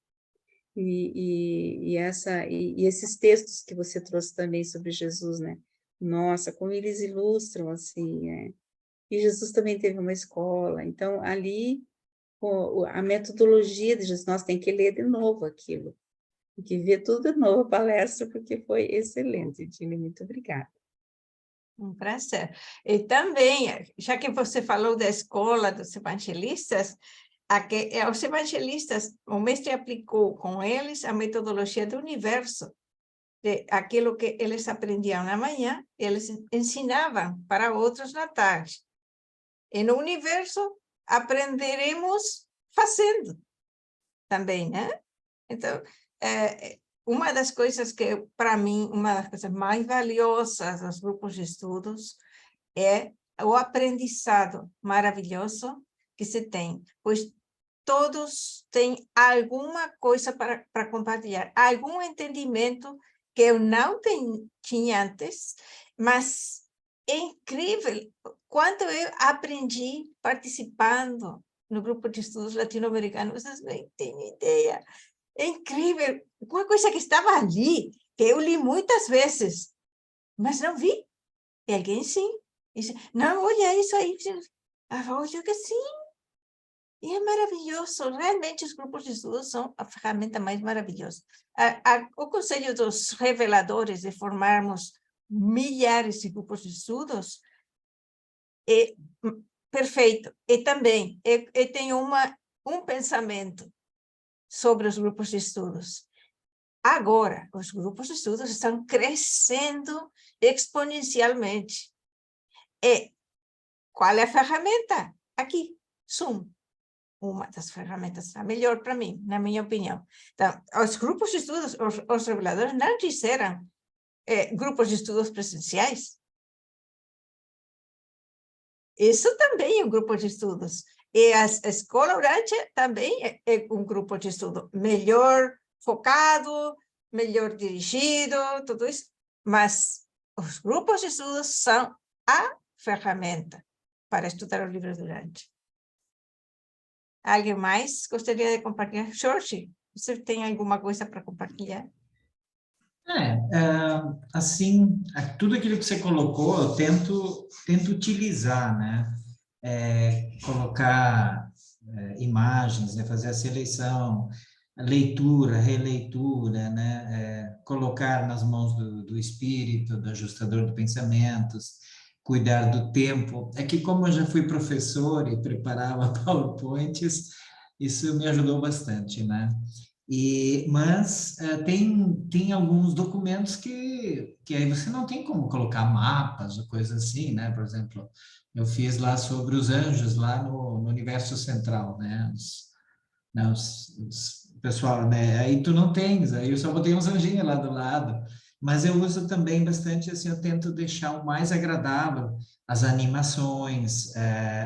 E esses textos que você trouxe também sobre Jesus, né? Nossa, como eles ilustram, assim, E Jesus também teve uma escola, então, ali, a metodologia de Jesus, nós tem que ler de novo aquilo, tem que ver tudo de novo a palestra, porque foi excelente, Dini, muito obrigada. Um prazer. E também, já que você falou da escola dos evangelistas, aos evangelistas, o mestre aplicou com eles a metodologia do universo, de aquilo que eles aprendiam na manhã, eles ensinavam para outros na tarde. E no universo, aprenderemos fazendo também, né? Então, uma das coisas que, para mim, uma das coisas mais valiosas dos grupos de estudos é o aprendizado maravilhoso que se tem, pois todos têm alguma coisa para compartilhar, algum entendimento que eu não tinha antes, mas é incrível quanto eu aprendi participando no grupo de estudos latino-americano, vocês não têm ideia. É incrível, uma coisa que estava ali, que eu li muitas vezes, mas não vi. E alguém sim. Disse, não, olha isso aí. Olha que sim. E é maravilhoso. Realmente, os grupos de estudos são a ferramenta mais maravilhosa. O Conselho dos Reveladores de formarmos milhares de grupos de estudos é perfeito. E também, eu tenho um pensamento sobre os grupos de estudos. Agora, os grupos de estudos estão crescendo exponencialmente. E qual é a ferramenta? Aqui, Zoom. Uma das ferramentas, a melhor para mim, na minha opinião. Então, os grupos de estudos, os reveladores não disseram grupos de estudos presenciais. Isso também é um grupo de estudos. E a Escola Orange também é um grupo de estudo melhor focado, melhor dirigido, tudo isso. Mas os grupos de estudos são a ferramenta para estudar o livro Durante. Alguém mais gostaria de compartilhar? Jorge, você tem alguma coisa para compartilhar? Assim, tudo aquilo que você colocou, eu tento utilizar, né? colocar imagens, né, fazer a seleção, leitura, releitura, né, colocar nas mãos do espírito, do ajustador de pensamentos, cuidar do tempo. É que como eu já fui professor e preparava PowerPoints, isso me ajudou bastante, né? Mas tem alguns documentos que aí você não tem como colocar mapas ou coisa assim, né? Por exemplo, eu fiz lá sobre os anjos lá no Universo Central, né? Pessoal, né? Aí tu não tens, aí eu só botei uns anjinhos lá do lado. Mas eu uso também bastante, assim, eu tento deixar o mais agradável as animações,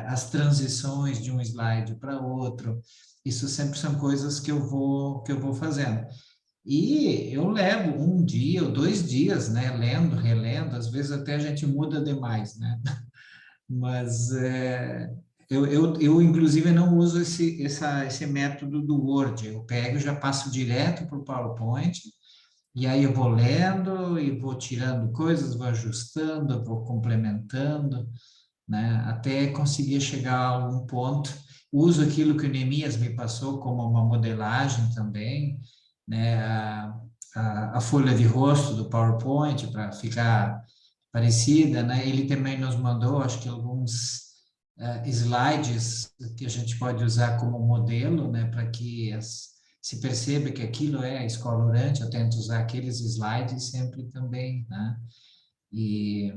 as transições de um slide para outro. Isso sempre são coisas que eu vou fazendo. E eu levo um dia ou 2 dias, né, lendo, relendo, às vezes até a gente muda demais, né? Mas eu inclusive, não uso esse método do Word. Eu pego e já passo direto para o PowerPoint, e aí eu vou lendo e vou tirando coisas, vou ajustando, vou complementando, né? Até conseguir chegar a algum ponto. Uso aquilo que o Neemias me passou como uma modelagem também, né? A folha de rosto do PowerPoint para ficar parecida, né? Ele também nos mandou, acho que alguns slides que a gente pode usar como modelo, né? Para que se perceba que aquilo é a escola orante. Eu tento usar aqueles slides sempre também, né? E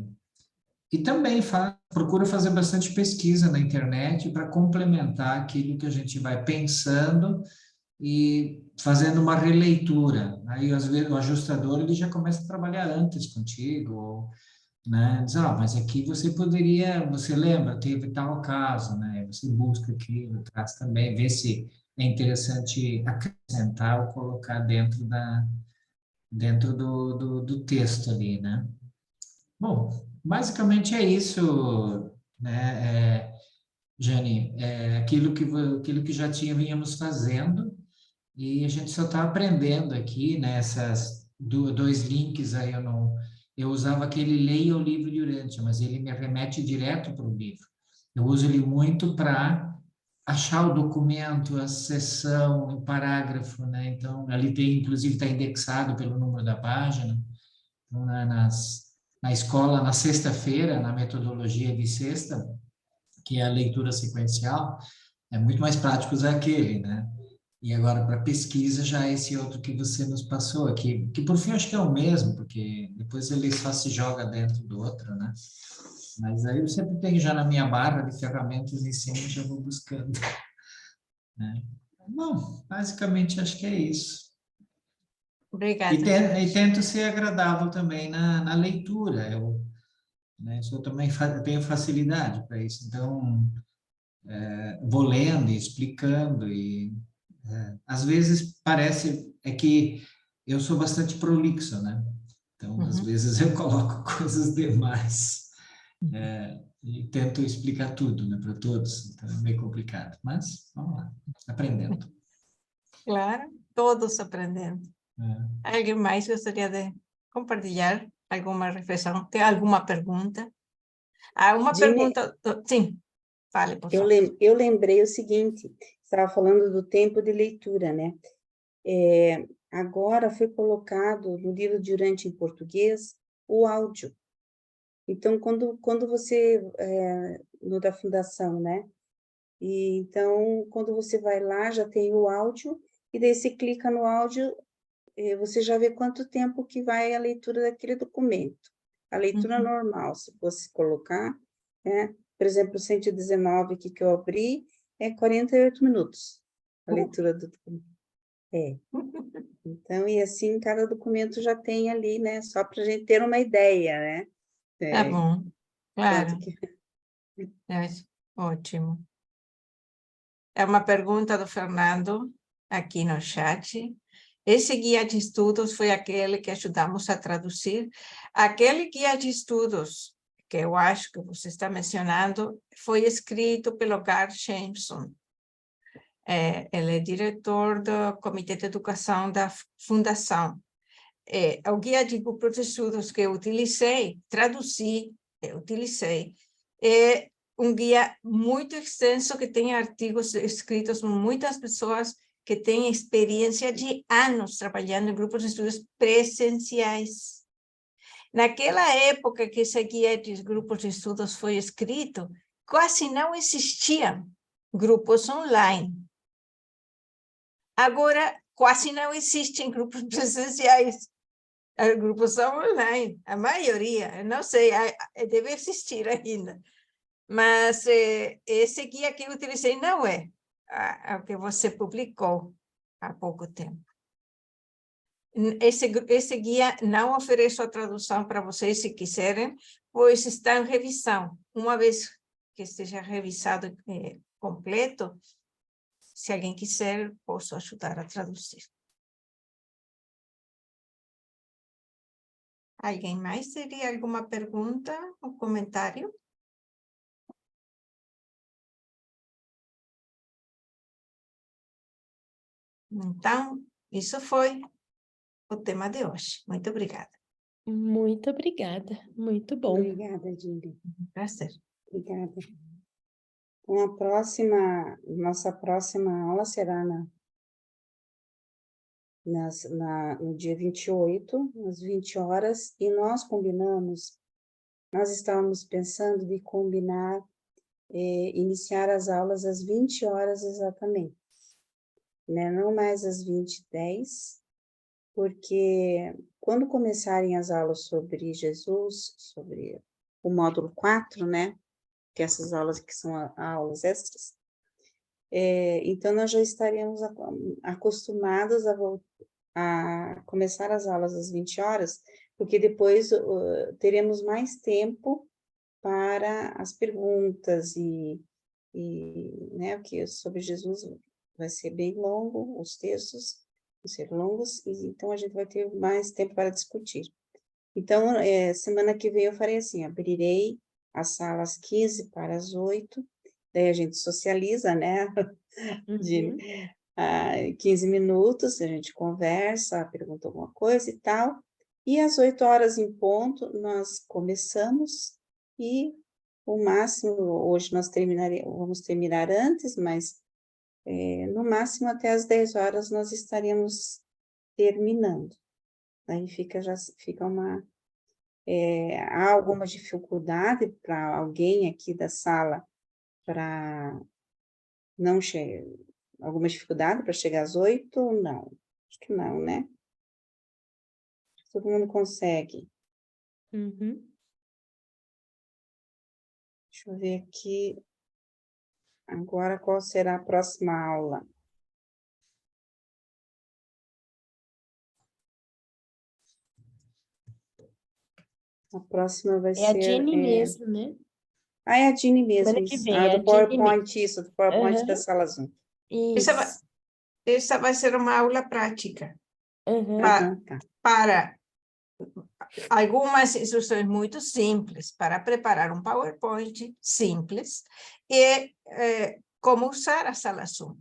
também procura fazer bastante pesquisa na internet para complementar aquilo que a gente vai pensando e fazendo uma releitura. Aí, às vezes, o ajustador ele já começa a trabalhar antes contigo, né? Diz, mas aqui você lembra, teve tal caso, né? Você busca aquilo, traz também, vê se é interessante acrescentar ou colocar dentro do texto ali, né? Bom, basicamente é isso, né, Jane? Aquilo que já vínhamos fazendo, e a gente só está aprendendo aqui, né? Essas dois links aí, eu usava aquele Leia o Livro de Urântia, mas ele me remete direto para o livro. Eu uso ele muito para achar o documento, a seção, o parágrafo, né? Então, ali tem, inclusive, está indexado pelo número da página. Então, na escola, na sexta-feira, na metodologia de sexta, que é a leitura sequencial, é muito mais prático usar aquele, né? E agora, para pesquisa, já é esse outro que você nos passou aqui, que por fim acho que é o mesmo, porque depois ele só se joga dentro do outro, né? Mas aí eu sempre tenho já na minha barra de ferramentas em cima, já vou buscando, né? Bom, basicamente acho que é isso. Obrigada. E tento ser agradável também na leitura. Né, eu também tenho facilidade para isso, então vou lendo e explicando, e às vezes parece que eu sou bastante prolixo, né? Então, às vezes eu coloco coisas demais e tento explicar tudo, né, para todos, então é meio complicado, mas vamos lá, aprendendo. Claro, todos aprendendo. Alguém mais gostaria de compartilhar alguma reflexão? Tem alguma pergunta? Uma pergunta? Sim, fale, por favor. Eu lembrei o seguinte, estava falando do tempo de leitura, né? Agora foi colocado no livro de Urântia em português o áudio. Então, quando você, no da Fundação, né? E, então, quando você vai lá, já tem o áudio, e daí você clica no áudio, você já vê quanto tempo que vai a leitura daquele documento. A leitura normal, se fosse colocar, né? Por exemplo, o 119 que eu abri, é 48 minutos, a leitura do documento. Então, e assim, cada documento já tem ali, né? Só para a gente ter uma ideia, né? Tá bom, claro. Ótimo. É uma pergunta do Fernando, aqui no chat. Esse guia de estudos foi aquele que ajudamos a traduzir. Aquele guia de estudos que eu acho que você está mencionando foi escrito pelo Gar Jameson. Ele é diretor do Comitê de Educação da Fundação. O guia de grupos de estudos que eu utilizei, traduzi, um guia muito extenso que tem artigos escritos por muitas pessoas que têm experiência de anos trabalhando em grupos de estudos presenciais. Naquela época que esse guia de grupos de estudos foi escrito, quase não existiam grupos online. Agora, quase não existem grupos presenciais. Os grupos são online, a maioria, eu não sei, deve existir ainda. Mas esse guia que eu utilizei não é o que você publicou há pouco tempo. Esse guia não oferece a tradução para vocês, se quiserem, pois está em revisão. Uma vez que esteja revisado completo, se alguém quiser, posso ajudar a traduzir. Alguém mais teria alguma pergunta ou comentário? Então, isso foi o tema de hoje. Muito obrigada. Muito obrigada, muito bom. Obrigada, Dini. Prazer. Obrigada. Então, nossa próxima aula será no dia 28, às 20 horas, e nós estávamos pensando de combinar, iniciar as aulas às 20 horas exatamente, né? Não mais às 20h10, porque quando começarem as aulas sobre Jesus, sobre o módulo 4, né? Que essas aulas que são aulas extras, então nós já estaríamos acostumados a começar as aulas às 20 horas, porque depois teremos mais tempo para as perguntas né, porque sobre Jesus vai ser bem longo, os textos vão ser longos, e então a gente vai ter mais tempo para discutir. Então, semana que vem eu farei assim, abrirei a sala às 15 para as 8, daí a gente socializa, né, de 15 minutos, a gente conversa, pergunta alguma coisa e tal, e às 8 horas em ponto nós começamos, e o máximo, hoje nós vamos terminar antes, mas no máximo até às 10 horas nós estaríamos terminando. Aí fica uma... há alguma dificuldade para alguém aqui da sala para não chegar... Alguma dificuldade para chegar às 8 ou não? Acho que não, né? Todo mundo consegue. Uhum. Deixa eu ver aqui. Agora, qual será a próxima aula? A próxima vai ser... É a Dini mesmo, né? Ah, é a Dini mesmo. Semana que Isso. vem, é a Do Dini PowerPoint, isso, do PowerPoint da Aham. sala Zoom. Isso. Essa vai ser uma aula prática Aham. Tá. para algumas instruções muito simples para preparar um PowerPoint simples e como usar a sala Zoom.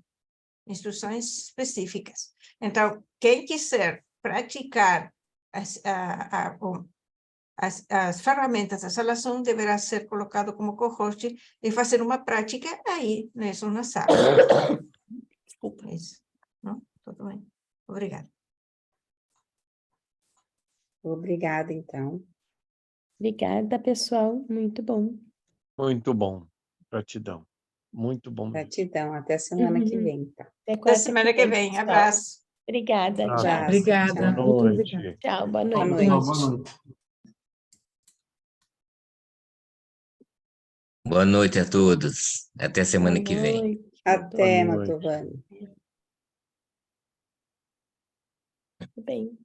Instruções específicas. Então, quem quiser praticar as ferramentas da sala Zoom deverá ser colocado como co-host e fazer uma prática aí mesmo na sala. Desculpa. Isso. Não? Tudo bem. Obrigada. Obrigada, então. Obrigada, pessoal. Muito bom. Muito bom. Gratidão. Muito bom mesmo. Gratidão. Até semana que Uhum. vem, tá? Até Até quarta semana que vem. pessoal. Abraço. Obrigada. Abraço. Tchau. Abraço. Obrigada. Tchau. Boa Muito noite. obrigada. Tchau. Boa Boa noite. noite. Boa noite. Boa noite a todos. Até semana Boa que vem. noite. Até, Boa noite. Matovani. Tudo bem.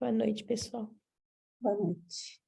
Boa noite, pessoal. Boa noite.